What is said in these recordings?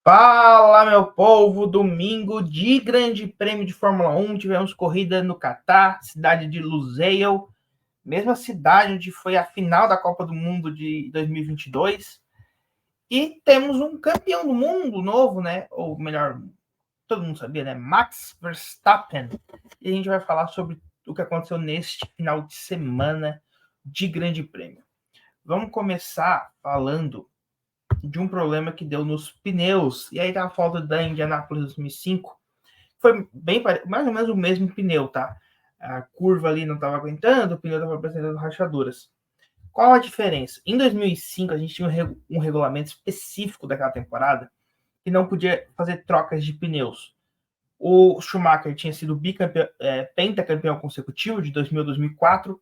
Fala, meu povo! Domingo de Grande Prêmio de Fórmula 1. Tivemos corrida no Catar, cidade de Lusail, mesma cidade onde foi a final da Copa do Mundo de 2022. E temos um campeão do mundo novo, né? Ou melhor, todo mundo sabia, né? Max Verstappen. E a gente vai falar sobre o que aconteceu neste final de semana de Grande Prêmio. Vamos começar falando de um problema que deu nos pneus. E aí tá a falta da Indianapolis 2005. Foi bem mais ou menos o mesmo pneu, tá? A curva ali não estava aguentando, o pneu estava apresentando rachaduras. Qual a diferença? Em 2005, a gente tinha um regulamento específico daquela temporada que não podia fazer trocas de pneus. O Schumacher tinha sido pentacampeão consecutivo de 2000 a 2004.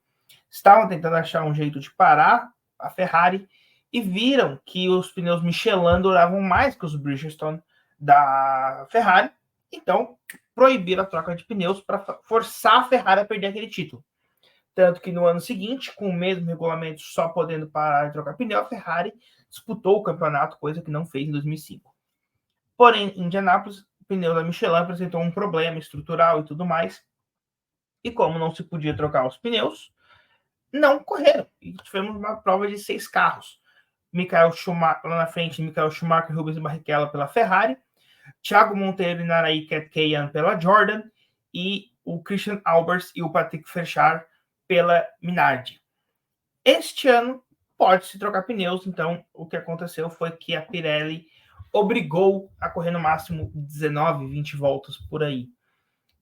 Estavam tentando achar um jeito de parar a Ferrari e viram que os pneus Michelin duravam mais que os Bridgestone da Ferrari. Então, proibiram a troca de pneus para forçar a Ferrari a perder aquele título. Tanto que no ano seguinte, com o mesmo regulamento, só podendo parar e trocar pneu, a Ferrari disputou o campeonato, coisa que não fez em 2005. Porém, em Indianápolis, o pneu da Michelin apresentou um problema estrutural e tudo mais. E como não se podia trocar os pneus, não correram. E tivemos uma prova de 6 carros. Michael Schumacher lá na frente, Michael Schumacher, Rubens Barrichello pela Ferrari, Thiago Monteiro e Naraí Ketkeyan pela Jordan e o Christian Albers e o Patrick Fechard pela Minardi. Este ano pode-se trocar pneus, então o que aconteceu foi que a Pirelli obrigou a correr no máximo 19, 20 voltas por aí.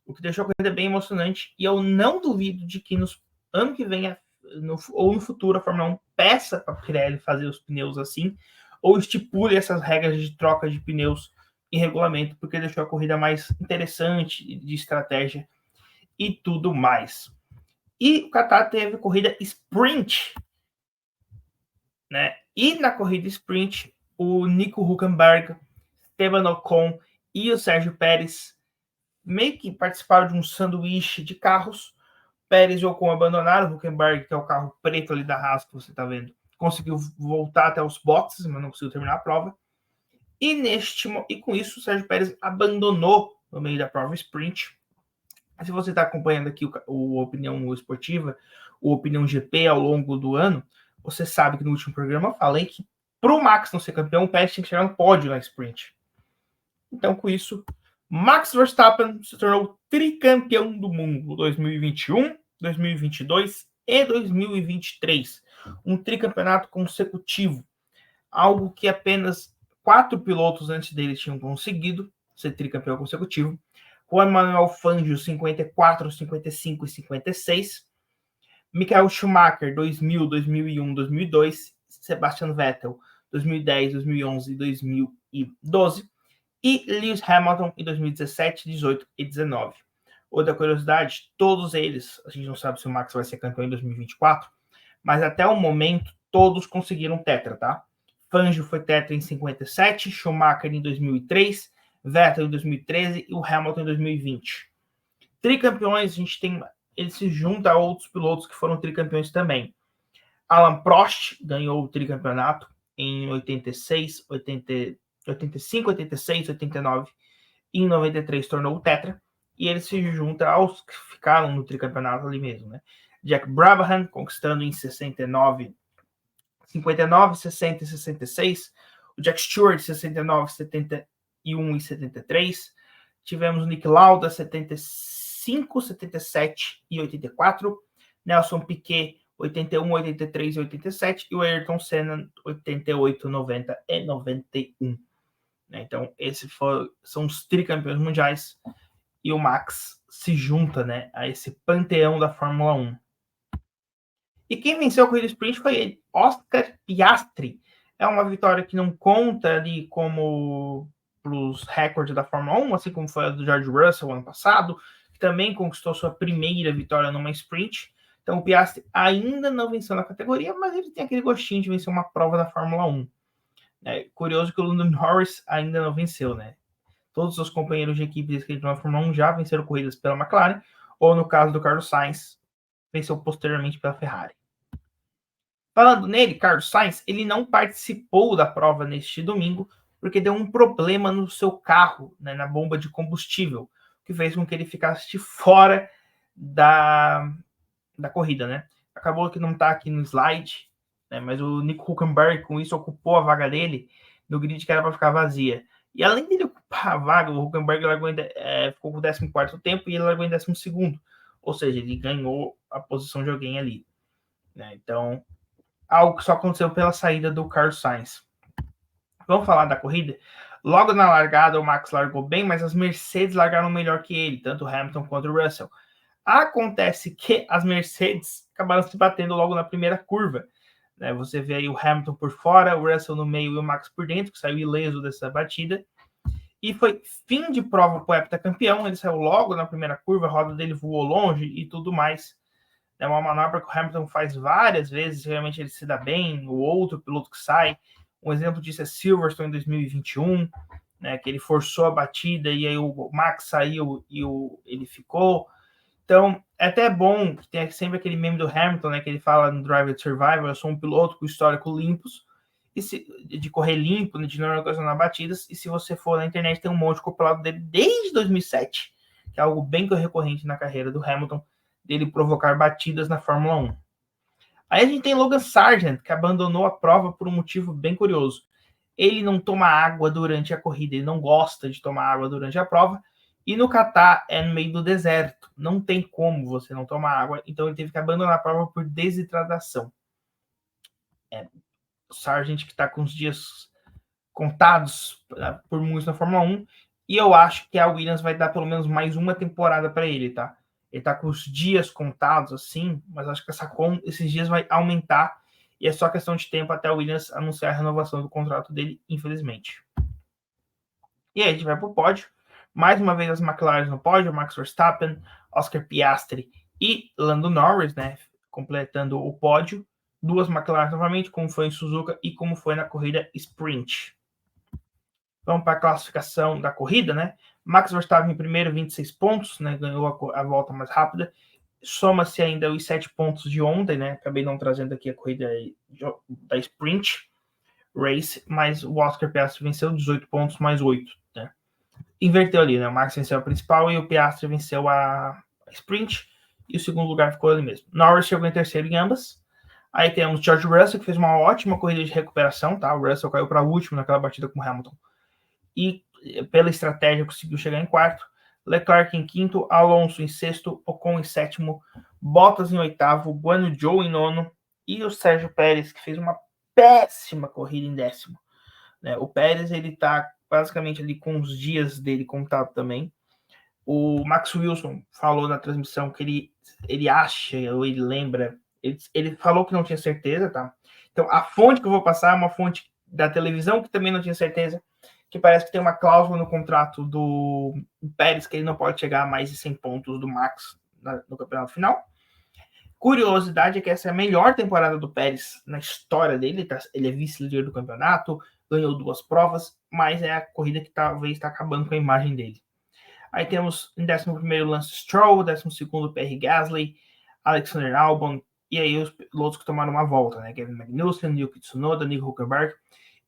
O que deixou a corrida bem emocionante e eu não duvido de que no ano que vem ou no futuro a Fórmula 1 peça para a Pirelli fazer os pneus assim, ou estipule essas regras de troca de pneus em regulamento, porque deixou a corrida mais interessante de estratégia e tudo mais. E o Qatar teve corrida sprint, né? E na corrida sprint, o Nico Hülkenberg, Esteban Ocon e o Sérgio Pérez meio que participaram de um sanduíche de carros. Pérez e Ocon abandonaram o Hülkenberg, que é o carro preto ali da Haas que você está vendo. Conseguiu voltar até os boxes, mas não conseguiu terminar a prova. E com isso, o Sérgio Pérez abandonou no meio da prova sprint. Se você está acompanhando aqui o Opinião Esportiva, o Opinião GP ao longo do ano, você sabe que no último programa eu falei que para o Max não ser campeão, o Pérez tinha que chegar no pódio na sprint. Então, com isso, Max Verstappen se tornou tricampeão do mundo 2021, 2022 e 2023. Um tricampeonato consecutivo, algo que apenas 4 pilotos antes dele tinham conseguido ser tricampeão consecutivo. Juan Manuel Fangio, 54, 55 e 56. Michael Schumacher, 2000, 2001, 2002. Sebastian Vettel, 2010, 2011 e 2012. E Lewis Hamilton em 2017, 18 e 19. Outra curiosidade, todos eles, a gente não sabe se o Max vai ser campeão em 2024, mas até o momento todos conseguiram tetra, tá? Fangio foi tetra em 57, Schumacher em 2003, Vettel em 2013 e o Hamilton em 2020. Tricampeões, a gente tem, ele se junta a outros pilotos que foram tricampeões também. Alain Prost ganhou o tricampeonato em 86, 85, 86, 89 e em 93 tornou o tetra. E ele se junta aos que ficaram no tricampeonato ali mesmo, né? Jack Brabham conquistando em 59, 59, 60 e 66. O Jack Stewart, 69, 71 e 73. Tivemos o Nick Lauda, 75, 77 e 84. Nelson Piquet, 81, 83 e 87. E o Ayrton Senna, 88, 90 e 91. Então, esses são os tricampeões mundiais. E o Max se junta, né, a esse panteão da Fórmula 1. E quem venceu a corrida sprint foi ele, Oscar Piastri. É uma vitória que não conta ali como os recordes da Fórmula 1, assim como foi a do George Russell ano passado, que também conquistou sua primeira vitória numa sprint. Então o Piastri ainda não venceu na categoria, mas ele tem aquele gostinho de vencer uma prova da Fórmula 1. É curioso que o Lando Norris ainda não venceu, né? Todos os companheiros de equipe que na Fórmula 1 já venceram corridas pela McLaren, ou no caso do Carlos Sainz, venceu posteriormente pela Ferrari. Falando nele, Carlos Sainz, ele não participou da prova neste domingo porque deu um problema no seu carro, né, na bomba de combustível, que fez com que ele ficasse de fora da corrida, né? Acabou que não está aqui no slide, né, mas o Nico Hülkenberg, com isso, ocupou a vaga dele no grid que era para ficar vazia. E além dele ocupar a vaga, o Hülkenberg ficou com o 14º tempo e ele largou em 12º. Ou seja, ele ganhou a posição de alguém ali, né? Então, algo que só aconteceu pela saída do Carlos Sainz. Vamos falar da corrida? Logo na largada, o Max largou bem, mas as Mercedes largaram melhor que ele, tanto o Hamilton quanto o Russell. Acontece que as Mercedes acabaram se batendo logo na primeira curva, né? Você vê aí o Hamilton por fora, o Russell no meio e o Max por dentro, que saiu ileso dessa batida. E foi fim de prova para o heptacampeão. Ele saiu logo na primeira curva, a roda dele voou longe e tudo mais. É uma manobra que o Hamilton faz várias vezes, realmente ele se dá bem, o outro piloto que sai. Um exemplo disso é Silverstone em 2021, né, que ele forçou a batida e aí o Max saiu e ele ficou. Então, é até bom que tem sempre aquele meme do Hamilton, né, que ele fala no Drive to Survive, eu sou um piloto com histórico limpos, de correr limpo, né, de não ocasionar batidas, e se você for na internet tem um monte de compilado dele desde 2007, que é algo bem recorrente na carreira do Hamilton, dele provocar batidas na Fórmula 1. Aí a gente tem Logan Sargent, que abandonou a prova por um motivo bem curioso. Ele não toma água durante a corrida, ele não gosta de tomar água durante a prova, e no Catar é no meio do deserto, não tem como você não tomar água, então ele teve que abandonar a prova por desidratação. O Sargent que está com os dias contados por muitos na Fórmula 1, e eu acho que a Williams vai dar pelo menos mais uma temporada para ele, tá? Ele tá com os dias contados, assim, mas acho que esses dias vai aumentar, e é só questão de tempo até a Williams anunciar a renovação do contrato dele, infelizmente. E aí a gente vai pro pódio. Mais uma vez as McLaren no pódio, Max Verstappen, Oscar Piastri e Lando Norris, né? Completando o pódio. Duas McLaren novamente, como foi em Suzuka e como foi na corrida Sprint. Vamos para a classificação da corrida, né? Max Verstappen em primeiro, 26 pontos, né? Ganhou a volta mais rápida. Soma-se ainda os 7 pontos de ontem, né? Acabei não trazendo aqui a corrida da Sprint Race, mas o Oscar Piastri venceu 18 pontos mais 8, né? Inverteu ali, né? O Max venceu a principal e o Piastri venceu a Sprint, e o segundo lugar ficou ali mesmo. Norris chegou em terceiro em ambas. Aí temos George Russell, que fez uma ótima corrida de recuperação, tá? O Russell caiu para último naquela batida com o Hamilton, e pela estratégia conseguiu chegar em quarto. Leclerc em quinto, Alonso em sexto, Ocon em sétimo, Bottas em oitavo, Guan Yu Zhou em nono, e o Sérgio Pérez, que fez uma péssima corrida em décimo, né? O Pérez, ele tá basicamente ali com os dias dele contado também. O Max Wilson falou na transmissão que ele acha, ou ele lembra, ele falou que não tinha certeza, tá? Então, a fonte que eu vou passar é uma fonte da televisão que também não tinha certeza, que parece que tem uma cláusula no contrato do Pérez que ele não pode chegar a mais de 100 pontos do Max no campeonato final. Curiosidade é que essa é a melhor temporada do Pérez na história dele, ele é vice-líder do campeonato, ganhou 2 provas, mas é a corrida que talvez está acabando com a imagem dele. Aí temos em 11º Lance Stroll, 12º Pierre Gasly, Alexander Albon, e aí os pilotos que tomaram uma volta, né? Kevin Magnussen, Yuki Tsunoda, Nico Hülkenberg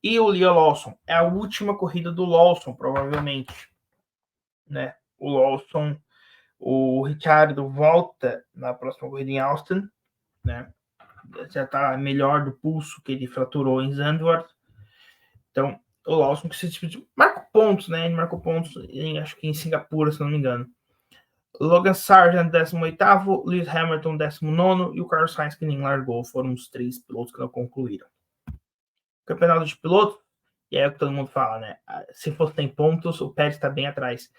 e o Liam Lawson. É a última corrida do Lawson, provavelmente, né? O Lawson, o Ricciardo volta na próxima corrida em Austin, né? Já tá melhor do pulso que ele fraturou em Zandvoort. Então, o Lawson que se marcou pontos, né? Ele marcou pontos, acho que em Singapura, se não me engano. Logan Sargent, 18º, Lewis Hamilton, 19º, e o Carlos Sainz, que nem largou, foram os 3 pilotos que não concluíram. Campeonato de pilotos, e é o que todo mundo fala, né? Se fosse 100 pontos, o Pérez está bem atrás.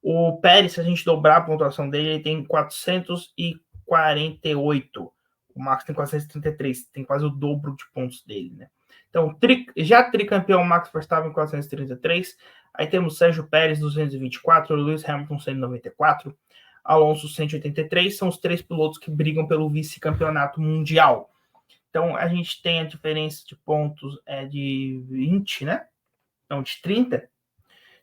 O Pérez, se a gente dobrar a pontuação dele, ele tem 448. O Max tem 433, tem quase o dobro de pontos dele, né? Então, já tricampeão Max Verstappen 433. Aí temos Sérgio Pérez 224, Lewis Hamilton 194, Alonso 183. São os 3 pilotos que brigam pelo vice-campeonato mundial. Então, a gente tem a diferença de pontos de 20, né? Não, de 30.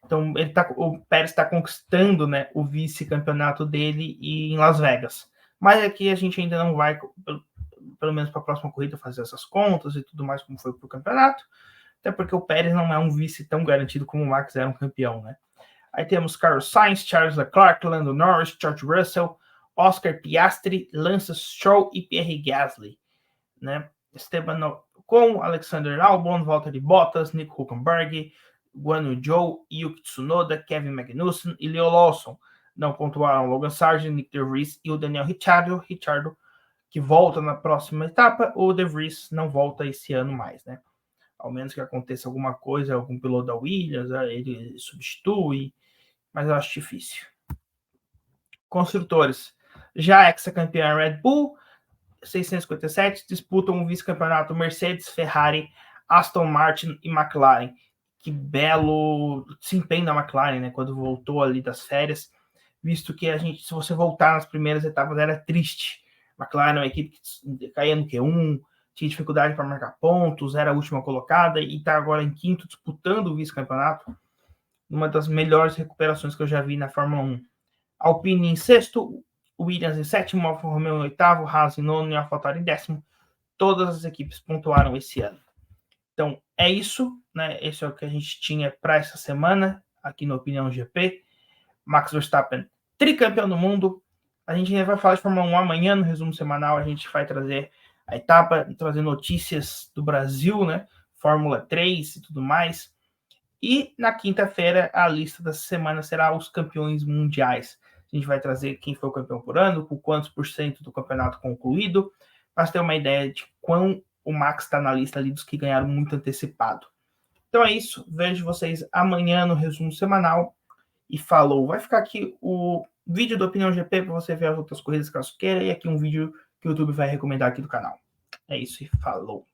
Então, o Pérez está conquistando, né, o vice-campeonato dele em Las Vegas. Mas aqui a gente ainda não vai, pelo menos para a próxima corrida, fazer essas contas e tudo mais, como foi para o campeonato. até porque o Pérez não é um vice tão garantido como o Max era um campeão, né? Aí temos Carlos Sainz, Charles Leclerc, Lando Norris, George Russell, Oscar Piastri, Lance Stroll e Pierre Gasly, né? Esteban Ocon, Alexander Albon, Valtteri Bottas, Nico Hülkenberg, Guan Yu Zhou, Yuki Tsunoda, Kevin Magnussen e Leo Lawson. Não pontuaram Logan Sargent, Nick De Vries e o Daniel Ricciardo, que volta na próxima etapa. O De Vries não volta esse ano mais, né? Ao menos que aconteça alguma coisa, algum piloto da Williams, ele substitui, mas eu acho difícil. Construtores. Já ex-campeã Red Bull, 657, disputam um vice-campeonato Mercedes, Ferrari, Aston Martin e McLaren. Que belo desempenho da McLaren, né? Quando voltou ali das férias, visto que a gente, se você voltar nas primeiras etapas, era triste. McLaren é uma equipe que caía no Q1, tinha dificuldade para marcar pontos, era a última colocada e está agora em quinto, disputando o vice-campeonato. Uma das melhores recuperações que eu já vi na Fórmula 1. Alpine em sexto, Williams em sétimo, Alfa Romeo em oitavo, Haas em nono e AlphaTauri em décimo. Todas as equipes pontuaram esse ano. Então, é isso, né? Esse é o que a gente tinha para essa semana, aqui no Opinião GP. Max Verstappen, tricampeão do mundo. A gente ainda vai falar de Fórmula 1 amanhã, no resumo semanal. A gente vai trazer a etapa, trazer notícias do Brasil, né? Fórmula 3 e tudo mais. E na quinta-feira, a lista dessa semana será os campeões mundiais. A gente vai trazer quem foi o campeão por ano, com quantos por cento do campeonato concluído, para ter uma ideia de quão o Max está na lista ali dos que ganharam muito antecipado. Então é isso. Vejo vocês amanhã no resumo semanal. E falou. Vai ficar aqui o vídeo do Opinião GP para você ver as outras corridas caso queira. E aqui um vídeo que o YouTube vai recomendar aqui do canal. É isso e falou.